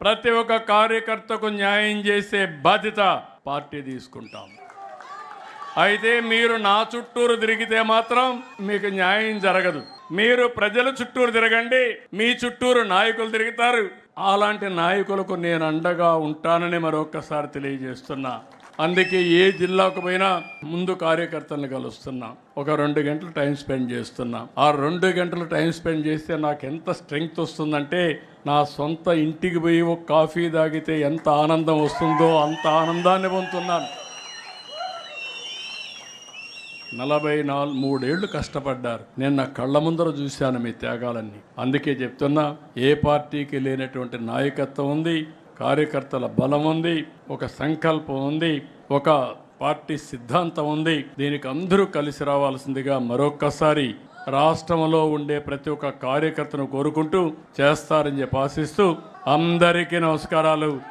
ప్రతి ఒక్క కార్యకర్తకు న్యాయం చేసే బాధ్యత పార్టీ తీసుకుంటాం. అయితే మీరు నా చుట్టూరు తిరిగితే మాత్రం మీకు న్యాయం జరగదు. మీరు ప్రజల చుట్టూరు తిరగండి, మీ చుట్టూరు నాయకులు తిరుగుతారు. అలాంటి నాయకులకు నేను అండగా ఉంటానని మరొక్కసారి తెలియజేస్తున్నా. అందుకే ఏ జిల్లాకు పోయినా ముందు కార్యకర్తలను కలుస్తున్నా, ఒక 2 గంటలు టైం స్పెండ్ చేస్తున్నా. ఆ 2 గంటలు టైం స్పెండ్ చేస్తే నాకు ఎంత స్ట్రెంగ్త్ వస్తుందంటే, నా సొంత ఇంటికి పోయి ఒక కాఫీ తాగితే ఎంత ఆనందం వస్తుందో అంత ఆనందాన్ని పొందుతున్నాను. 43 ఏళ్ళు కష్టపడ్డారు. నేను నా కళ్ళ ముందర చూశాను మీ త్యాగాలన్నీ. అందుకే చెప్తున్నా, ఏ పార్టీకి లేనటువంటి నాయకత్వం ఉంది, కార్యకర్తల బలం ఉంది, ఒక సంకల్పం ఉంది, ఒక పార్టీ సిద్ధాంతం ఉంది. దీనికి అందరూ కలిసి రావాల్సిందిగా మరొక్కసారి రాష్ట్రంలో ఉండే ప్రతి ఒక్క కార్యకర్తను కోరుకుంటూ చేస్తారని చెప్పి ఆశిస్తూ అందరికీ నమస్కారాలు.